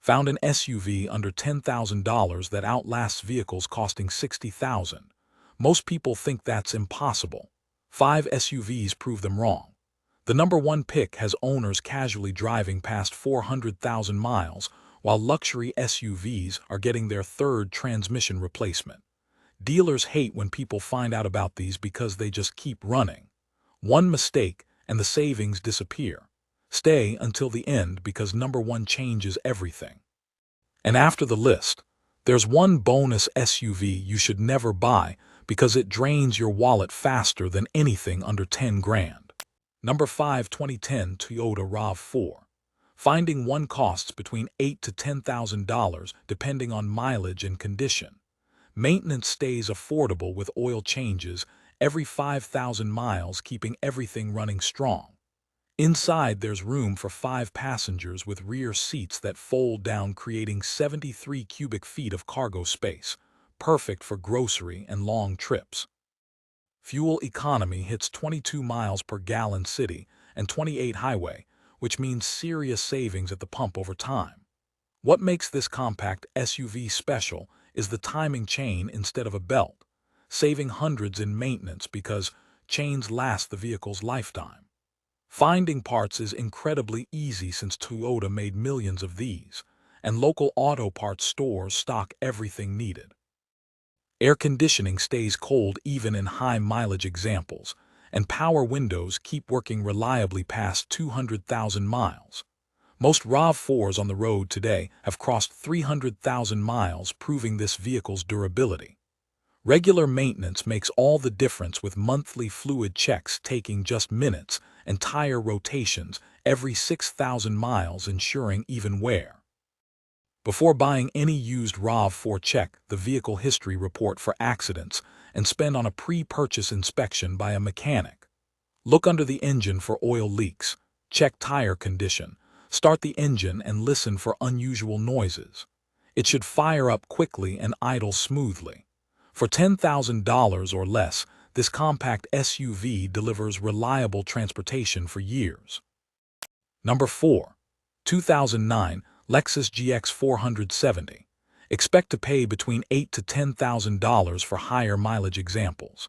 Found an SUV under $10,000 that outlasts vehicles costing $60,000. Most people think that's impossible. 5 SUVs prove them wrong. The number one pick has owners casually driving past 400,000 miles, while luxury SUVs are getting their third transmission replacement. Dealers hate when people find out about these because they just keep running. One mistake and the savings disappear. Stay until the end because number one changes everything. And after the list, there's one bonus SUV you should never buy because it drains your wallet faster than anything under 10 grand. Number 5, 2010 Toyota RAV4. Finding one costs between $8,000 to $10,000 depending on mileage and condition. Maintenance stays affordable with oil changes every 5,000 miles, keeping everything running strong. Inside, there's room for 5 passengers with rear seats that fold down, creating 73 cubic feet of cargo space, perfect for grocery and long trips. Fuel economy hits 22 miles per gallon city and 28 highway, which means serious savings at the pump over time. What makes this compact SUV special is the timing chain instead of a belt, saving hundreds in maintenance because chains last the vehicle's lifetime. Finding parts is incredibly easy since Toyota made millions of these, and local auto parts stores stock everything needed. Air conditioning stays cold even in high-mileage examples, and power windows keep working reliably past 200,000 miles. Most RAV4s on the road today have crossed 300,000 miles, proving this vehicle's durability. Regular maintenance makes all the difference, with monthly fluid checks taking just minutes and tire rotations every 6,000 miles ensuring even wear. Before buying any used RAV4, check the vehicle history report for accidents and spend on a pre-purchase inspection by a mechanic. Look under the engine for oil leaks, check tire condition, start the engine and listen for unusual noises. It should fire up quickly and idle smoothly. For $10,000 or less, this compact SUV delivers reliable transportation for years. Number 4. 2009 Lexus GX470. Expect to pay between $8,000 to $10,000 for higher mileage examples.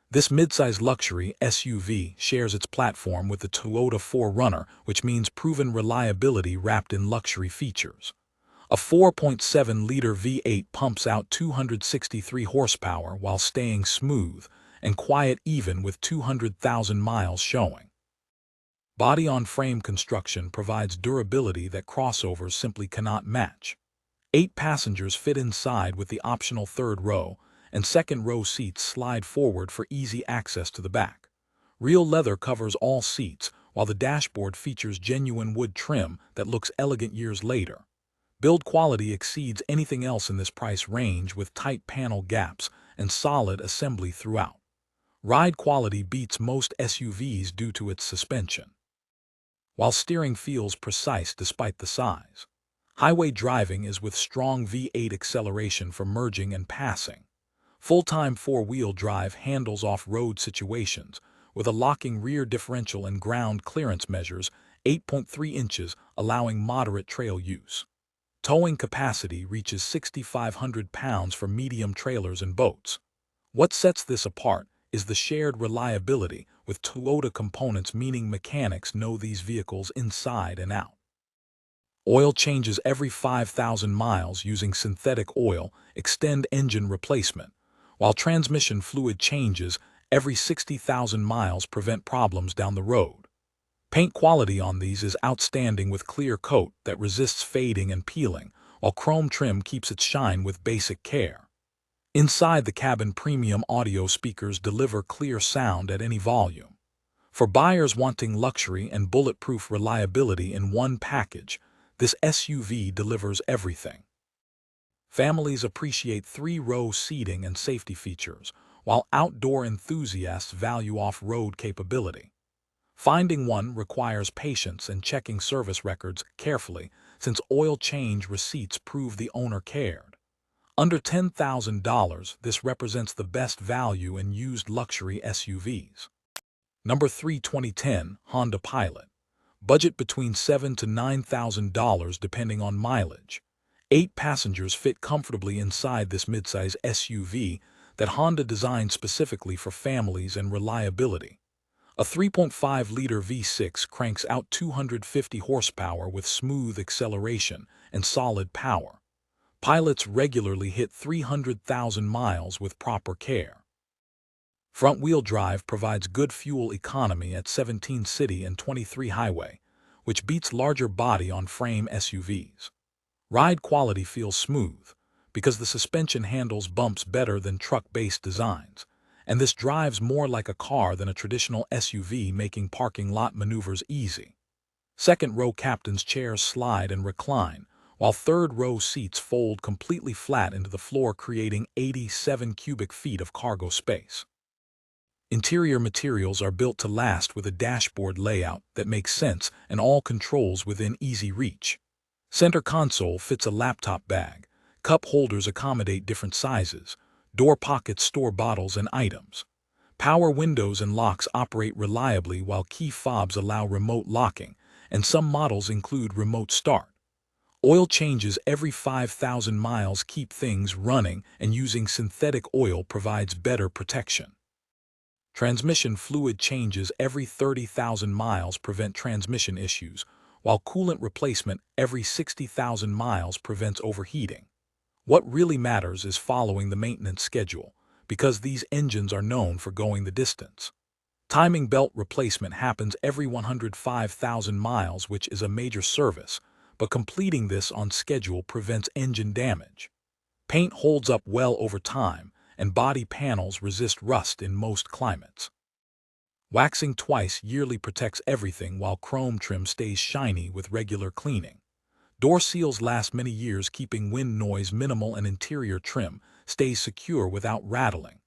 This midsize luxury SUV shares its platform with the Toyota 4Runner, which means proven reliability wrapped in luxury features. A 4.7-liter V8 pumps out 263 horsepower while staying smooth and quiet even with 200,000 miles showing. Body-on-frame construction provides durability that crossovers simply cannot match. 8 passengers fit inside with the optional third row, and second row seats slide forward for easy access to the back. Real leather covers all seats, while the dashboard features genuine wood trim that looks elegant years later. Build quality exceeds anything else in this price range, with tight panel gaps and solid assembly throughout. Ride quality beats most SUVs due to its suspension, while steering feels precise despite the size. Highway driving is with strong V8 acceleration for merging and passing. Full-time 4-wheel drive handles off-road situations, with a locking rear differential and ground clearance measures 8.3 inches, allowing moderate trail use. Towing capacity reaches 6,500 pounds for medium trailers and boats. What sets this apart is the shared reliability with Toyota components, meaning mechanics know these vehicles inside and out. Oil changes every 5,000 miles using synthetic oil, extend engine replacement, while transmission fluid changes every 60,000 miles prevent problems down the road. Paint quality on these is outstanding, with clear coat that resists fading and peeling, while chrome trim keeps its shine with basic care. Inside the cabin, premium audio speakers deliver clear sound at any volume. For buyers wanting luxury and bulletproof reliability in one package, this SUV delivers everything. Families appreciate 3-row seating and safety features, while outdoor enthusiasts value off-road capability. Finding one requires patience and checking service records carefully, since oil change receipts prove the owner cared. Under $10,000, this represents the best value in used luxury SUVs. Number 3, 2010 Honda Pilot. Budget between $7,000 to $9,000 depending on mileage. 8 passengers fit comfortably inside this midsize SUV that Honda designed specifically for families and reliability. A 3.5-liter V6 cranks out 250 horsepower with smooth acceleration and solid power. Pilots regularly hit 300,000 miles with proper care. Front-wheel drive provides good fuel economy at 17 city and 23 highway, which beats larger body-on-frame SUVs. Ride quality feels smooth because the suspension handles bumps better than truck-based designs, and this drives more like a car than a traditional SUV, making parking lot maneuvers easy. Second-row captain's chairs slide and recline, while third-row seats fold completely flat into the floor, creating 87 cubic feet of cargo space. Interior materials are built to last with a dashboard layout that makes sense and all controls within easy reach. Center console fits a laptop bag, cup holders accommodate different sizes, door pockets store bottles and items. Power windows and locks operate reliably while key fobs allow remote locking, and some models include remote start. Oil changes every 5,000 miles keep things running, and using synthetic oil provides better protection. Transmission fluid changes every 30,000 miles prevent transmission issues, while coolant replacement every 60,000 miles prevents overheating. What really matters is following the maintenance schedule, because these engines are known for going the distance. Timing belt replacement happens every 105,000 miles, which is a major service, but completing this on schedule prevents engine damage. Paint holds up well over time, and body panels resist rust in most climates. Waxing twice yearly protects everything, while chrome trim stays shiny with regular cleaning. Door seals last many years, keeping wind noise minimal, and interior trim stays secure without rattling.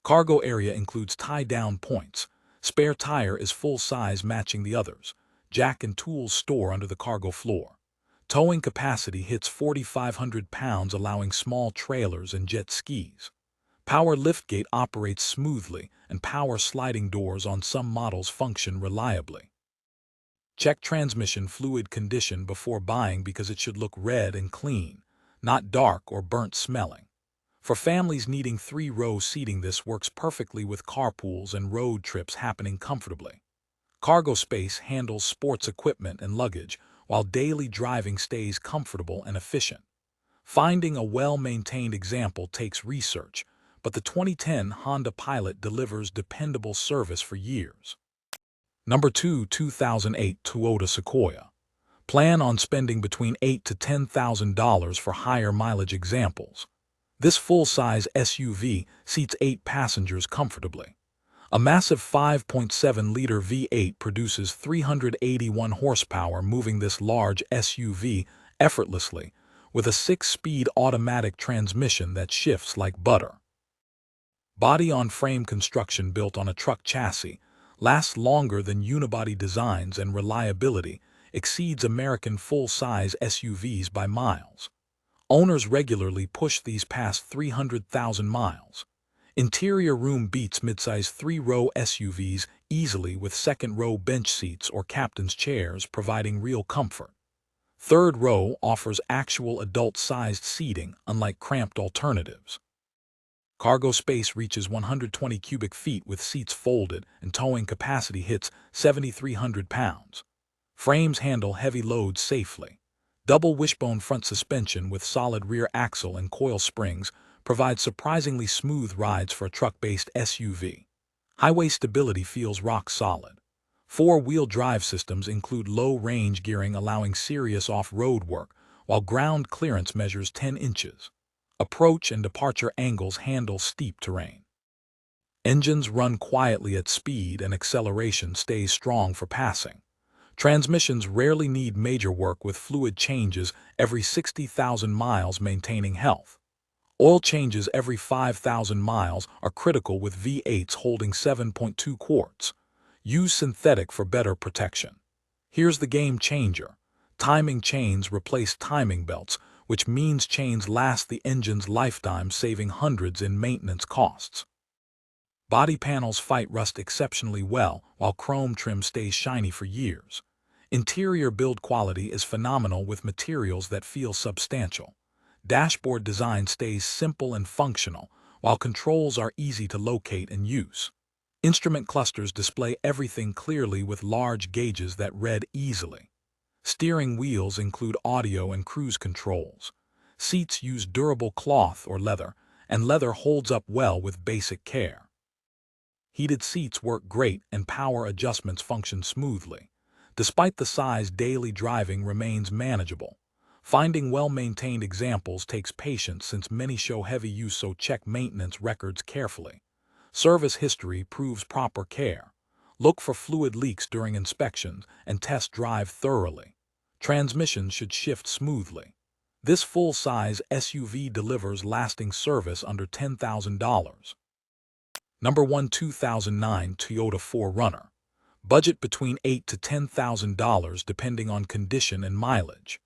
Cargo area includes tie-down points. Spare tire is full size, matching the others. Jack and tools store under the cargo floor. Towing capacity hits 4,500 pounds, allowing small trailers and jet skis. Power liftgate operates smoothly, and power sliding doors on some models function reliably. Check transmission fluid condition before buying because it should look red and clean, not dark or burnt smelling. For families needing 3-row seating, this works perfectly with carpools and road trips happening comfortably. Cargo space handles sports equipment and luggage, while daily driving stays comfortable and efficient. Finding a well-maintained example takes research, but the 2010 Honda Pilot delivers dependable service for years. Number 2. 2008 Toyota Sequoia. Plan on spending between $8,000 to $10,000 for higher mileage examples. This full-size SUV seats 8 passengers comfortably. A massive 5.7-liter V8 produces 381 horsepower, moving this large SUV effortlessly with a 6-speed automatic transmission that shifts like butter. Body-on-frame construction built on a truck chassis lasts longer than unibody designs, and reliability exceeds American full-size SUVs by miles. Owners regularly push these past 300,000 miles. Interior room beats midsize 3-row SUVs easily, with second-row bench seats or captain's chairs providing real comfort. Third row offers actual adult-sized seating, unlike cramped alternatives. Cargo space reaches 120 cubic feet with seats folded, and towing capacity hits 7,300 pounds. Frames handle heavy loads safely. Double wishbone front suspension with solid rear axle and coil springs provides surprisingly smooth rides for a truck-based SUV. Highway stability feels rock solid. 4-wheel drive systems include low-range gearing, allowing serious off-road work, while ground clearance measures 10 inches. Approach and departure angles handle steep terrain. Engines run quietly at speed, and acceleration stays strong for passing. Transmissions rarely need major work, with fluid changes every 60,000 miles maintaining health. Oil changes every 5,000 miles are critical, with V8s holding 7.2 quarts. Use synthetic for better protection. Here's the game changer. Timing chains replace timing belts, which means chains last the engine's lifetime, saving hundreds in maintenance costs. Body panels fight rust exceptionally well, while chrome trim stays shiny for years. Interior build quality is phenomenal, with materials that feel substantial. Dashboard design stays simple and functional, while controls are easy to locate and use. Instrument clusters display everything clearly with large gauges that read easily. Steering wheels include audio and cruise controls. Seats use durable cloth or leather, and leather holds up well with basic care. Heated seats work great and power adjustments function smoothly. Despite the size, daily driving remains manageable. Finding well-maintained examples takes patience since many show heavy use, so check maintenance records carefully. Service history proves proper care. Look for fluid leaks during inspections and test drive thoroughly. Transmissions should shift smoothly. This full-size SUV delivers lasting service under $10,000. Number 1, 2009 Toyota 4Runner. Budget between $8,000 to $10,000 depending on condition and mileage.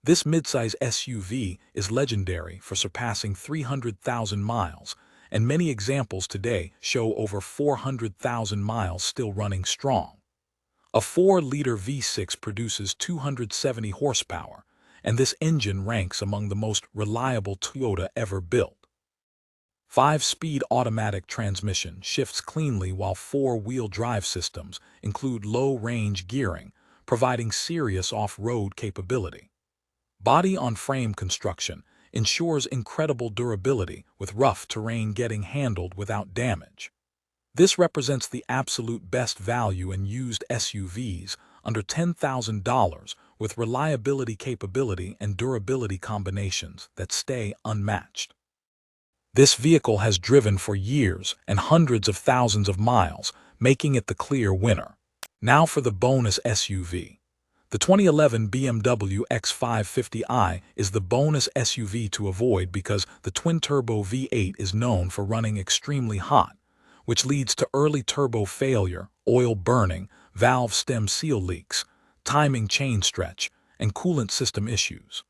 This midsize SUV is legendary for surpassing 300,000 miles, and many examples today show over 400,000 miles still running strong. A 4-liter V6 produces 270 horsepower, and this engine ranks among the most reliable Toyota ever built. 5-speed automatic transmission shifts cleanly, while 4-wheel drive systems include low-range gearing, providing serious off-road capability. Body-on-frame construction ensures incredible durability, with rough terrain getting handled without damage. This represents the absolute best value in used SUVs under $10,000, with reliability, capability, and durability combinations that stay unmatched. This vehicle has driven for years and hundreds of thousands of miles, making it the clear winner. Now for the bonus SUV. The 2011 BMW X5 50i is the bonus SUV to avoid because the twin-turbo V8 is known for running extremely hot, which leads to early turbo failure, oil burning, valve stem seal leaks, timing chain stretch, and coolant system issues.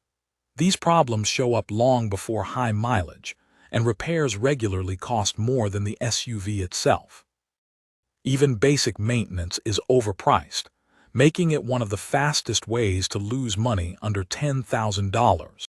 These problems show up long before high mileage, and repairs regularly cost more than the SUV itself. Even basic maintenance is overpriced, making it one of the fastest ways to lose money under $10,000.